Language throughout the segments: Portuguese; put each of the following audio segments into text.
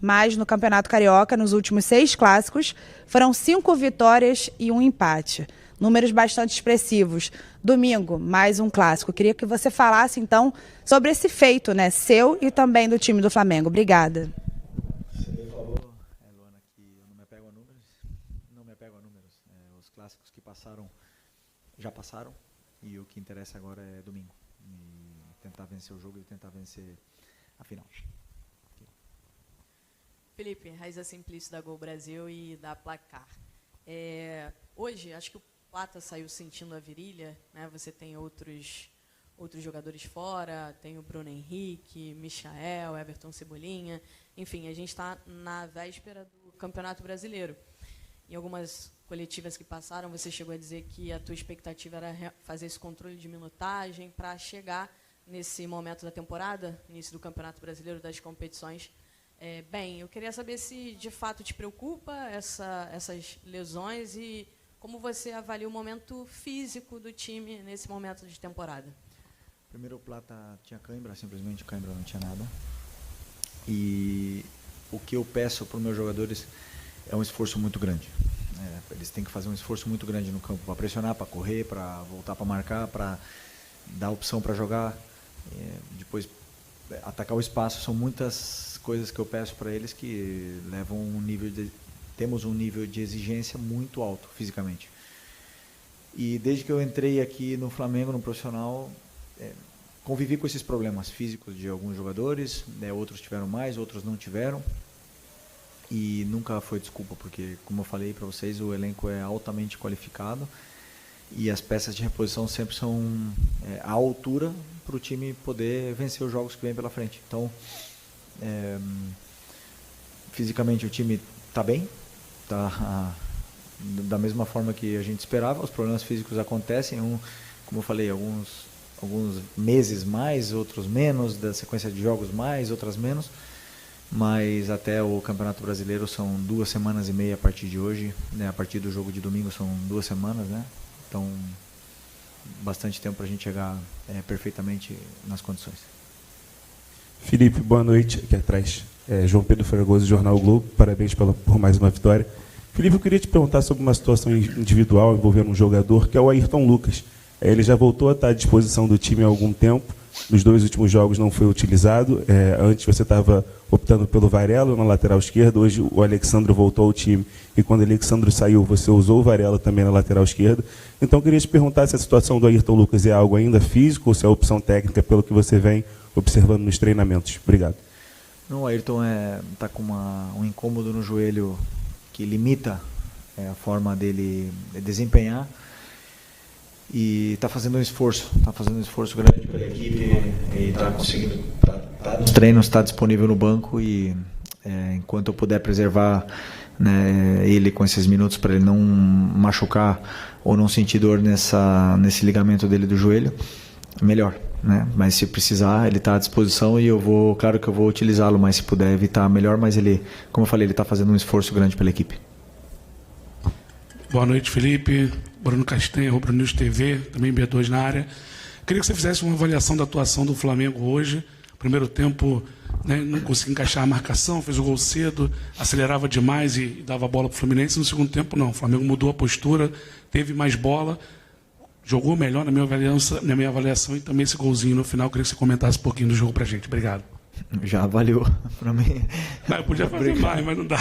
mas no Campeonato Carioca, nos últimos 6 clássicos, foram 5 vitórias e 1 empate. Números bastante expressivos. Domingo, mais um clássico. Queria que você falasse, então, sobre esse feito, né, seu e também do time do Flamengo. Obrigada. Você falou, Luana, que eu não me apego a números. Não me apego a números. Os clássicos que passaram, já passaram. E o que interessa agora é domingo. E tentar vencer o jogo e tentar vencer a final. Felipe, Raíza Simplício da Gol Brasil e da Placar. Hoje, acho que o Plata saiu sentindo a virilha, né? Você tem outros jogadores fora, tem o Bruno Henrique, Michael, Everton Cebolinha. Enfim, a gente está na véspera do Campeonato Brasileiro. Em algumas coletivas que passaram, você chegou a dizer que a tua expectativa era fazer esse controle de minutagem para chegar nesse momento da temporada, início do Campeonato Brasileiro, das competições. Bem, eu queria saber se de fato te preocupa essas lesões e como você avalia o momento físico do time nesse momento de temporada. Primeiro, o Plata tinha cãibra, simplesmente cãibra, não tinha nada. E o que eu peço para os meus jogadores é um esforço muito grande. Eles têm que fazer um esforço muito grande no campo para pressionar, para correr, para voltar para marcar, para dar opção para jogar, depois atacar o espaço. São muitas coisas que eu peço para eles que levam temos um nível de exigência muito alto fisicamente. E desde que eu entrei aqui no Flamengo, no profissional, convivi com esses problemas físicos de alguns jogadores, outros tiveram mais, outros não tiveram. E nunca foi desculpa, porque, como eu falei para vocês, o elenco é altamente qualificado e as peças de reposição sempre são à altura para o time poder vencer os jogos que vem pela frente. Então, fisicamente o time está bem, está da mesma forma que a gente esperava. Os problemas físicos acontecem, como eu falei, alguns meses mais, outros menos, da sequência de jogos mais, outras menos. Mas até o Campeonato Brasileiro são 2 semanas e meia a partir de hoje, né? A partir do jogo de domingo são 2 semanas, né? Então, bastante tempo para a gente chegar perfeitamente nas condições. Felipe, boa noite. Aqui atrás, João Pedro Fragoso, Jornal Globo. Parabéns por mais uma vitória. Felipe, eu queria te perguntar sobre uma situação individual envolvendo um jogador, que é o Ayrton Lucas. Ele já voltou a estar à disposição do time há algum tempo. Nos 2 últimos jogos não foi utilizado. Antes você estava optando pelo Varela na lateral esquerda. Hoje o Alexandre voltou ao time. E quando o Alexandre saiu, você usou o Varela também na lateral esquerda. Então eu queria te perguntar se a situação do Ayrton Lucas é algo ainda físico ou se é opção técnica pelo que você vem observando nos treinamentos. Obrigado. Não, o Ayrton está com um incômodo no joelho que limita a forma dele desempenhar. E está fazendo um esforço grande pela equipe e está conseguindo, tá nos treinos, está disponível no banco e enquanto eu puder preservar, né, ele com esses minutos para ele não machucar ou não sentir dor nesse ligamento dele do joelho, melhor, né? Mas se precisar, ele está à disposição e claro que eu vou utilizá-lo, mas se puder evitar, melhor. Mas ele, como eu falei, ele está fazendo um esforço grande pela equipe. Boa noite, Felipe. Bruno Castanha, Rubro News TV, também B2 na área. Queria que você fizesse uma avaliação da atuação do Flamengo hoje. Primeiro tempo, né, não conseguia encaixar a marcação, fez o gol cedo, acelerava demais e dava a bola para o Fluminense. No segundo tempo, não. O Flamengo mudou a postura, teve mais bola, jogou melhor na minha avaliação e também esse golzinho no final. Queria que você comentasse um pouquinho do jogo para a gente. Obrigado. Já avaliou para mim. Não, eu podia fazer mais, mas não dá.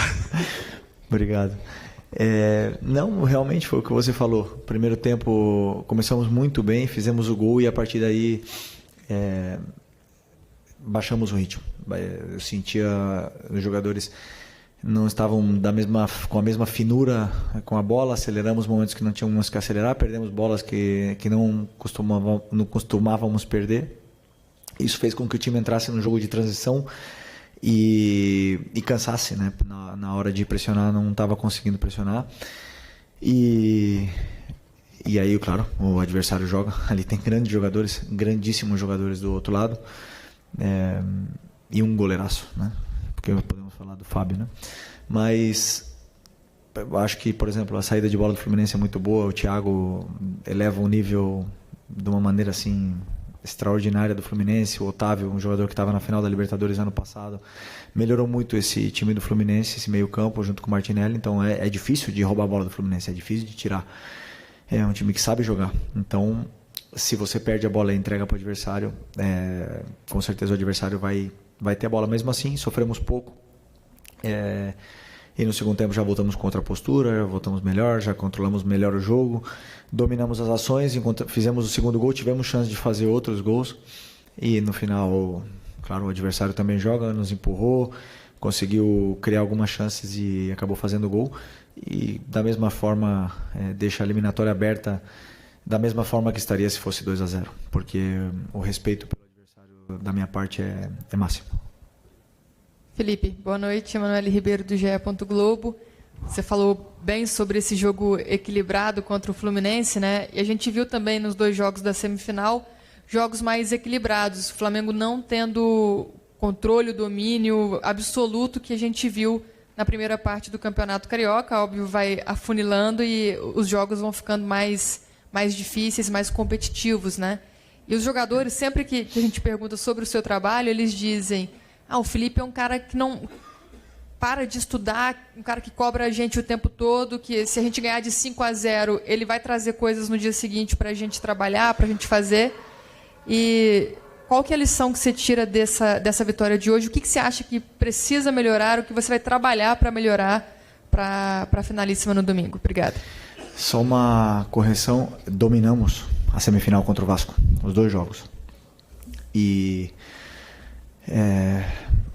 Obrigado. Não, realmente foi o que você falou. Primeiro tempo começamos muito bem, fizemos o gol e a partir daí baixamos o ritmo. Eu sentia os jogadores não estavam com a mesma finura com a bola, aceleramos momentos que não tínhamos que acelerar, perdemos bolas que não costumávamos perder. Isso fez com que o time entrasse no jogo de transição e cansasse, né? Na hora de pressionar, não estava conseguindo pressionar. E aí, claro, o adversário joga. Ali tem grandes jogadores, grandíssimos jogadores do outro lado. E um goleiraço, né? Porque podemos falar do Fábio, né? Mas eu acho que, por exemplo, a saída de bola do Fluminense é muito boa. O Thiago eleva o nível de uma maneira assim extraordinária do Fluminense. O Otávio, um jogador que estava na final da Libertadores ano passado, melhorou muito esse time do Fluminense, esse meio campo junto com o Martinelli. Então é difícil de roubar a bola do Fluminense, é difícil de tirar. É um time que sabe jogar. Então, se você perde a bola e entrega para o adversário, com certeza o adversário vai ter a bola. Mesmo assim, sofremos pouco. E no segundo tempo já voltamos com outra postura, já voltamos melhor, já controlamos melhor o jogo, dominamos as ações, fizemos o segundo gol, tivemos chance de fazer outros gols. E no final, claro, o adversário também joga, nos empurrou, conseguiu criar algumas chances e acabou fazendo gol. E da mesma forma, deixa a eliminatória aberta da mesma forma que estaria se fosse 2-0, porque o respeito pelo adversário da minha parte é máximo. Felipe, boa noite. Emanuele Ribeiro, do GE. Globo. Você falou bem sobre esse jogo equilibrado contra o Fluminense, né? E a gente viu também nos 2 jogos da semifinal, jogos mais equilibrados. O Flamengo não tendo controle, domínio absoluto que a gente viu na primeira parte do Campeonato Carioca. Óbvio, vai afunilando e os jogos vão ficando mais difíceis, mais competitivos, né? E os jogadores, sempre que a gente pergunta sobre o seu trabalho, eles dizem: o Felipe é um cara que não para de estudar, um cara que cobra a gente o tempo todo, que se a gente ganhar de 5-0, ele vai trazer coisas no dia seguinte para a gente trabalhar, para a gente fazer. E qual que é a lição que você tira dessa vitória de hoje? O que você acha que precisa melhorar, o que você vai trabalhar para melhorar para a finalíssima no domingo? Obrigada. Só uma correção, dominamos a semifinal contra o Vasco, os 2 jogos.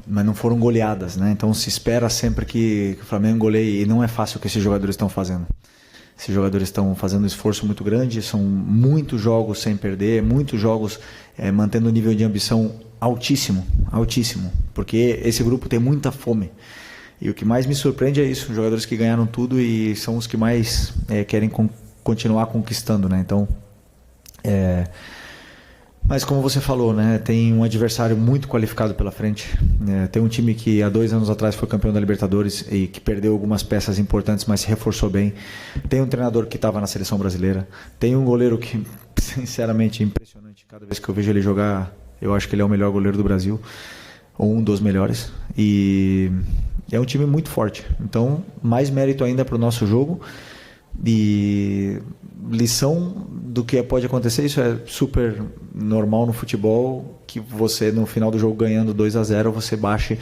Mas não foram goleadas, né? Então se espera sempre que o Flamengo goleie, e não é fácil o que esses jogadores estão fazendo. Esses jogadores estão fazendo um esforço muito grande, são muitos jogos sem perder, muitos jogos mantendo um nível de ambição altíssimo, porque esse grupo tem muita fome. E o que mais me surpreende é isso, os jogadores que ganharam tudo e são os que mais querem continuar conquistando, né? Então, mas como você falou, né, tem um adversário muito qualificado pela frente. Tem um time que há 2 anos atrás foi campeão da Libertadores e que perdeu algumas peças importantes, mas se reforçou bem. Tem um treinador que estava na seleção brasileira. Tem um goleiro que, sinceramente, é impressionante. Cada vez que eu vejo ele jogar, eu acho que ele é o melhor goleiro do Brasil, ou um dos melhores. E é um time muito forte. Então, mais mérito ainda para o nosso jogo. E lição do que pode acontecer, isso é super normal no futebol, que você no final do jogo ganhando 2-0, você baixe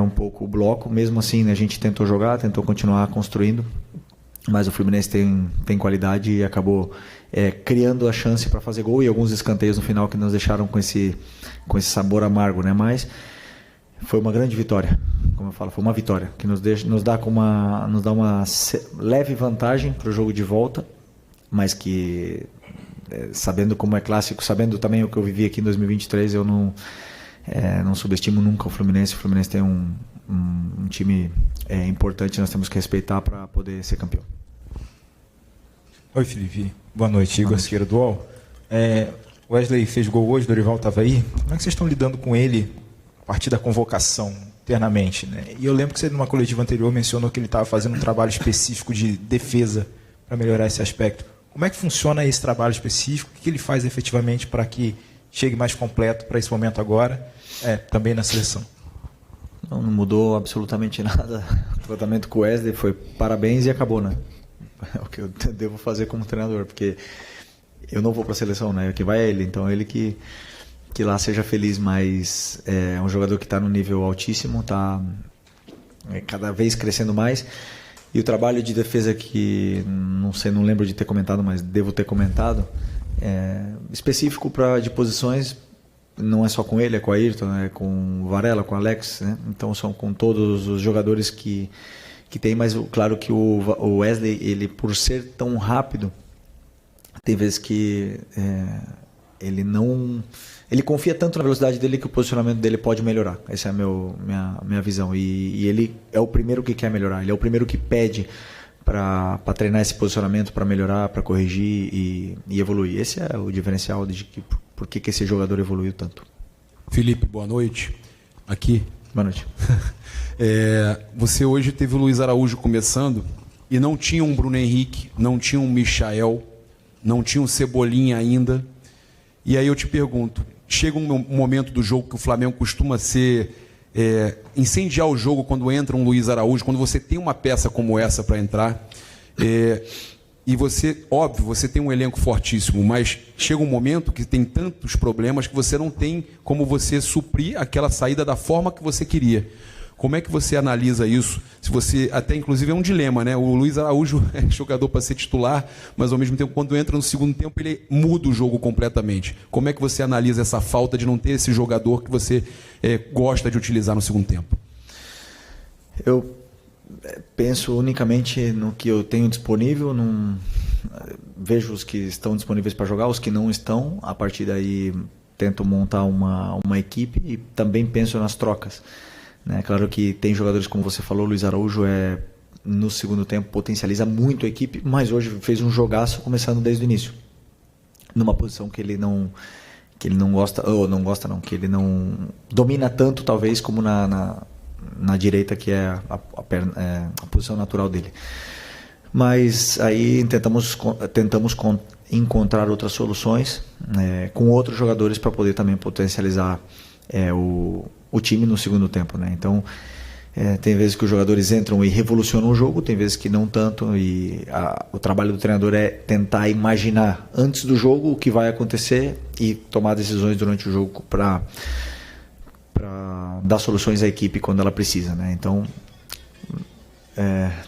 um pouco o bloco. Mesmo assim, né, a gente tentou jogar, tentou continuar construindo, mas o Fluminense tem qualidade e acabou criando a chance para fazer gol e alguns escanteios no final que nos deixaram com esse sabor amargo, né? Mas foi uma grande vitória, como eu falo, foi uma vitória que nos dá uma leve vantagem para o jogo de volta, mas que, sabendo como é clássico, sabendo também o que eu vivi aqui em 2023, eu não subestimo nunca o Fluminense. O Fluminense tem um time importante, nós temos que respeitar para poder ser campeão. Oi, Felipe. Boa noite. Igor Siqueira do UOL. Wesley fez gol hoje, Dorival estava aí. Como é que vocês estão lidando com ele a partir da convocação, internamente, né? E eu lembro que você, numa coletiva anterior, mencionou que ele estava fazendo um trabalho específico de defesa para melhorar esse aspecto. Como é que funciona esse trabalho específico? O que ele faz efetivamente para que chegue mais completo para esse momento agora, também na seleção? Não mudou absolutamente nada. O tratamento com o Wesley foi parabéns e acabou, né? É o que eu devo fazer como treinador, porque eu não vou para a seleção, né? O que vai é ele, então ele que lá seja feliz, mas é um jogador que está no nível altíssimo, está cada vez crescendo mais. E o trabalho de defesa que, não lembro de ter comentado, mas devo ter comentado, específico de posições, não é só com ele, é com o Ayrton, é com o Varela, com o Alex, né? Então são com todos os jogadores que tem, mas claro que o Wesley, ele por ser tão rápido, tem vezes que ele confia tanto na velocidade dele que o posicionamento dele pode melhorar. Essa é a minha visão. E ele é o primeiro que quer melhorar. Ele é o primeiro que pede para treinar esse posicionamento, para melhorar, para corrigir e evoluir. Esse é o diferencial de por que esse jogador evoluiu tanto. Felipe, boa noite. Aqui. Boa noite. Você hoje teve o Luiz Araújo começando e não tinha um Bruno Henrique, não tinha um Michael, não tinha um Cebolinha ainda. E aí eu te pergunto, chega um momento do jogo que o Flamengo costuma incendiar o jogo quando entra um Luiz Araújo, quando você tem uma peça como essa para entrar, e você, óbvio, você tem um elenco fortíssimo, mas chega um momento que tem tantos problemas que você não tem como você suprir aquela saída da forma que você queria. Como é que você analisa isso? Se você, até inclusive é um dilema, né? O Luiz Araújo é jogador para ser titular, mas ao mesmo tempo, quando entra no segundo tempo, ele muda o jogo completamente. Como é que você analisa essa falta de não ter esse jogador que você gosta de utilizar no segundo tempo? Eu penso unicamente no que eu tenho disponível, vejo os que estão disponíveis para jogar, os que não estão, a partir daí tento montar uma equipe e também penso nas trocas. Né? Claro que tem jogadores, como você falou, Luiz Araújo no segundo tempo potencializa muito a equipe, mas hoje fez um jogaço começando desde o início, numa posição que ele não gosta, que ele não domina tanto talvez como na direita, que é a posição natural dele. Mas aí tentamos encontrar outras soluções com outros jogadores para poder também potencializar o time no segundo tempo, né? Então tem vezes que os jogadores entram e revolucionam o jogo, tem vezes que não tanto, e o trabalho do treinador é tentar imaginar antes do jogo o que vai acontecer e tomar decisões durante o jogo para dar soluções à equipe quando ela precisa, né? Então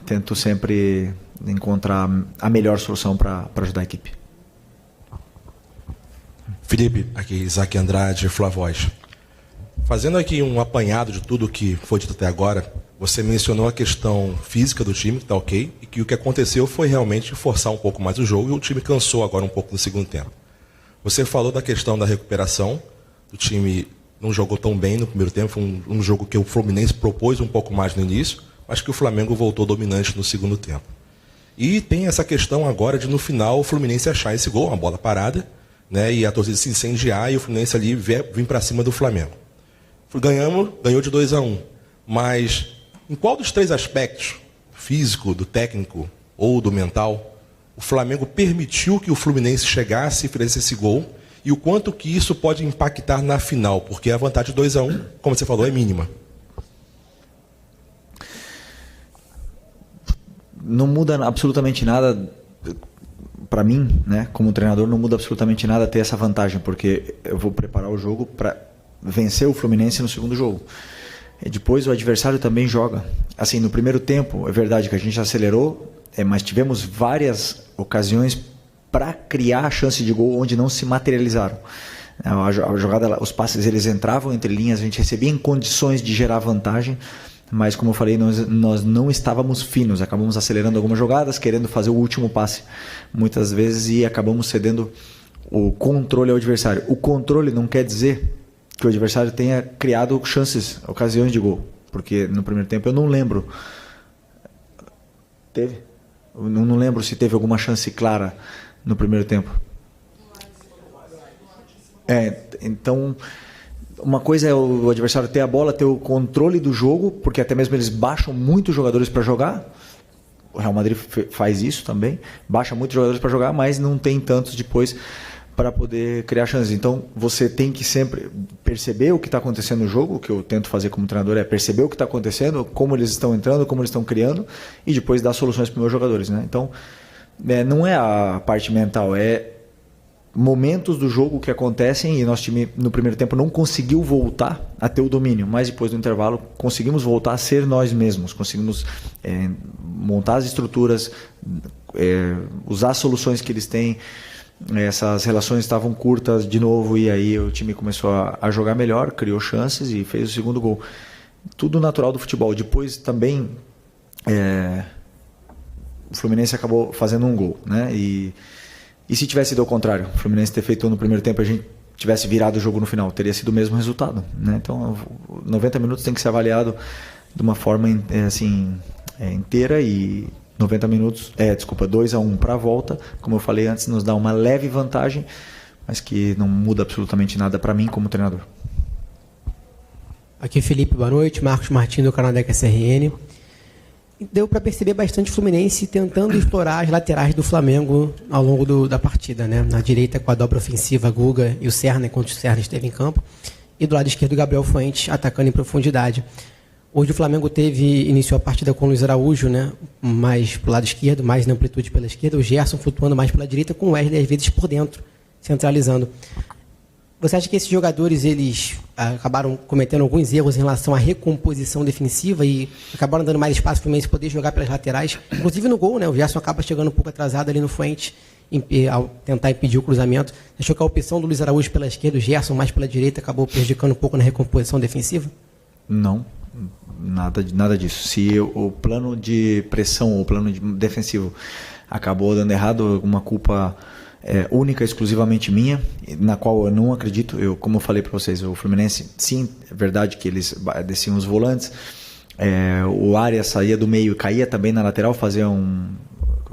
tento sempre encontrar a melhor solução para ajudar a equipe. Felipe, aqui Isaac Andrade, Flavoz. Fazendo aqui um apanhado de tudo que foi dito até agora, você mencionou a questão física do time, que está ok, e que o que aconteceu foi realmente forçar um pouco mais o jogo, e o time cansou agora um pouco no segundo tempo. Você falou da questão da recuperação, o time não jogou tão bem no primeiro tempo, foi um jogo que o Fluminense propôs um pouco mais no início, mas que o Flamengo voltou dominante no segundo tempo. E tem essa questão agora de, no final, o Fluminense achar esse gol, uma bola parada, né, e a torcida se incendiar e o Fluminense ali vir para cima do Flamengo. Ganhou de 2-1, mas em qual dos três aspectos, físico, do técnico ou do mental, o Flamengo permitiu que o Fluminense chegasse e fizesse esse gol, e o quanto que isso pode impactar na final, porque a vantagem de 2-1, como você falou, é mínima. Não muda absolutamente nada para mim, né? Como treinador, não muda absolutamente nada ter essa vantagem, porque eu vou preparar o jogo para vencer o Fluminense no segundo jogo. E depois o adversário também joga. Assim, no primeiro tempo, é verdade que a gente acelerou, mas tivemos várias ocasiões para criar a chance de gol onde não se materializaram. A jogada, os passes eles entravam entre linhas, a gente recebia em condições de gerar vantagem, mas como eu falei, nós não estávamos finos, acabamos acelerando algumas jogadas, querendo fazer o último passe muitas vezes e acabamos cedendo o controle ao adversário. O controle não quer dizer que o adversário tenha criado chances, ocasiões de gol, porque no primeiro tempo eu não lembro. Teve? Eu não lembro se teve alguma chance clara no primeiro tempo. Então, uma coisa é o adversário ter a bola, ter o controle do jogo, porque até mesmo eles baixam muitos jogadores para jogar. O Real Madrid faz isso também, baixa muitos jogadores para jogar, mas não tem tantos depois para poder criar chances. Então, você tem que sempre perceber o que está acontecendo no jogo. O que eu tento fazer como treinador é perceber o que está acontecendo, como eles estão entrando, como eles estão criando, e depois dar soluções para os meus jogadores, né? Então, não é a parte mental, é momentos do jogo que acontecem, e nosso time no primeiro tempo não conseguiu voltar a ter o domínio, mas depois do intervalo conseguimos voltar a ser nós mesmos, conseguimos montar as estruturas, usar as soluções que eles têm. Essas relações estavam curtas de novo, e aí o time começou a jogar melhor, criou chances e fez o segundo gol. Tudo natural do futebol. Depois também o Fluminense acabou fazendo um gol, né? E se tivesse sido ao contrário, o Fluminense ter feito no primeiro tempo, a gente tivesse virado o jogo no final, teria sido o mesmo resultado, né? Então 90 minutos tem que ser avaliado de uma forma inteira, e 90 minutos, 2-1 para a volta, como eu falei antes, nos dá uma leve vantagem, mas que não muda absolutamente nada para mim como treinador. Aqui Felipe, boa noite. Marcos Martins do canal da SRN. deu para perceber bastante o Fluminense tentando explorar as laterais do Flamengo ao longo da partida, né? Na direita com a dobra ofensiva, Guga e o Serna, enquanto o Serna esteve em campo, e do lado esquerdo o Gabriel Fuentes atacando em profundidade. Hoje o Flamengo iniciou a partida com o Luiz Araújo, né? Mais para o lado esquerdo, mais na amplitude pela esquerda, o Gerson flutuando mais pela direita, com o Wesley às vezes por dentro, centralizando. Você acha que esses jogadores eles acabaram cometendo alguns erros em relação à recomposição defensiva e acabaram dando mais espaço para o Fluminense poder jogar pelas laterais? Inclusive no gol, né? O Gerson acaba chegando um pouco atrasado ali no Fuentes ao tentar impedir o cruzamento. Achou que a opção do Luiz Araújo pela esquerda, o Gerson mais pela direita, acabou prejudicando um pouco na recomposição defensiva? Não, nada disso. Se o plano de pressão, o plano defensivo acabou dando errado, uma culpa única, exclusivamente minha, na qual eu não acredito. Como eu falei para vocês, o Fluminense, sim, é verdade que eles desciam os volantes, o Arias saía do meio e caía também na lateral, fazia em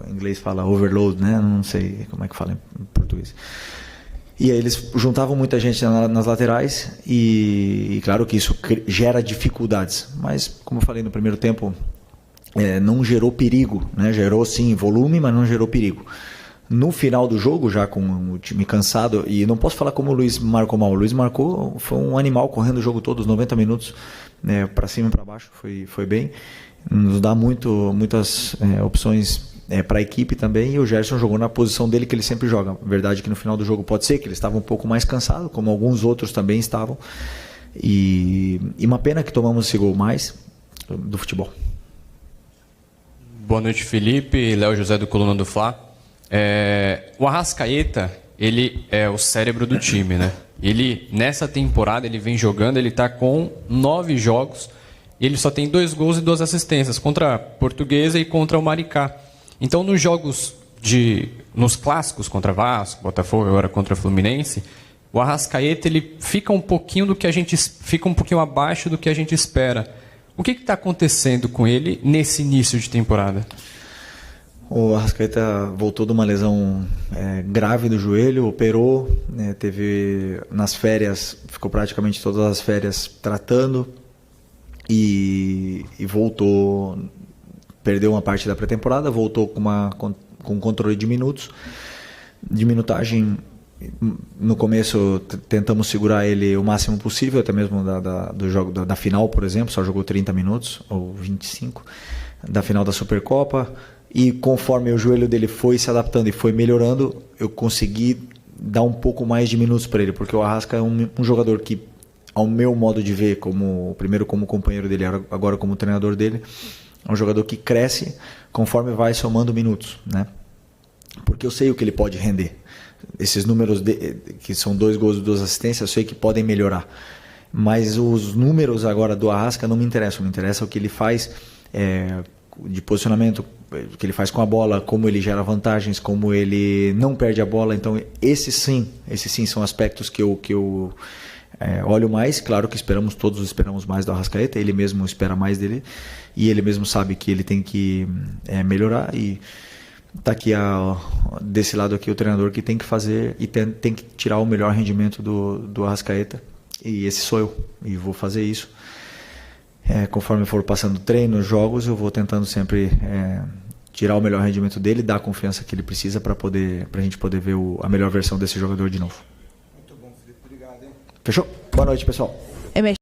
inglês fala overload, né? Não sei como é que fala em português. E aí eles juntavam muita gente nas laterais e claro que isso gera dificuldades, mas como eu falei no primeiro tempo, não gerou perigo, né? Gerou sim volume, mas não gerou perigo. No final do jogo, já com o time cansado, e não posso falar como o Luiz marcou mal, o Luiz marcou, foi um animal correndo o jogo todo, os 90 minutos, né, para cima e para baixo, foi bem, nos dá muitas opções para a equipe também, e o Gerson jogou na posição dele que ele sempre joga. Verdade que no final do jogo pode ser que ele estava um pouco mais cansado, como alguns outros também estavam, e uma pena que tomamos esse gol mais do futebol. Boa noite, Felipe, Léo José do Coluna do Fla. O Arrascaeta, ele é o cérebro do time, né? Ele, nessa temporada, ele vem jogando, ele está com 9 jogos, e ele só tem 2 gols e 2 assistências, contra a Portuguesa e contra o Maricá. Então, nos clássicos contra Vasco, Botafogo, agora contra o Fluminense, o Arrascaeta, ele fica um pouquinho abaixo do que a gente espera. O que está acontecendo com ele nesse início de temporada? O Arrascaeta voltou de uma lesão grave do joelho, operou, teve nas férias, ficou praticamente todas as férias tratando e voltou, perdeu uma parte da pré-temporada, voltou com controle de minutos, de minutagem. No começo tentamos segurar ele o máximo possível, até mesmo do jogo da final, por exemplo, só jogou 30 minutos ou 25 da final da Supercopa. E conforme o joelho dele foi se adaptando e foi melhorando, eu consegui dar um pouco mais de minutos para ele, porque o Arrasca é um jogador que, ao meu modo de ver, primeiro como companheiro dele, agora como treinador dele, é um jogador que cresce conforme vai somando minutos, né? Porque eu sei o que ele pode render. Esses números, que são 2 gols e 2 assistências, eu sei que podem melhorar. Mas os números agora do Arrasca não me interessam. Me interessa o que ele faz de posicionamento, o que ele faz com a bola, como ele gera vantagens, como ele não perde a bola. Então, esses sim são aspectos que eu olho mais. Claro que todos esperamos mais do Arrascaeta, ele mesmo espera mais dele, e ele mesmo sabe que ele tem que melhorar, e está aqui desse lado aqui o treinador que tem que fazer e tem que tirar o melhor rendimento do Arrascaeta, e esse sou eu, e vou fazer isso. Conforme for passando treinos, jogos, eu vou tentando sempre tirar o melhor rendimento dele, dar a confiança que ele precisa para a gente poder ver a melhor versão desse jogador de novo. Muito bom, Felipe. Obrigado, hein? Fechou? Boa noite, pessoal.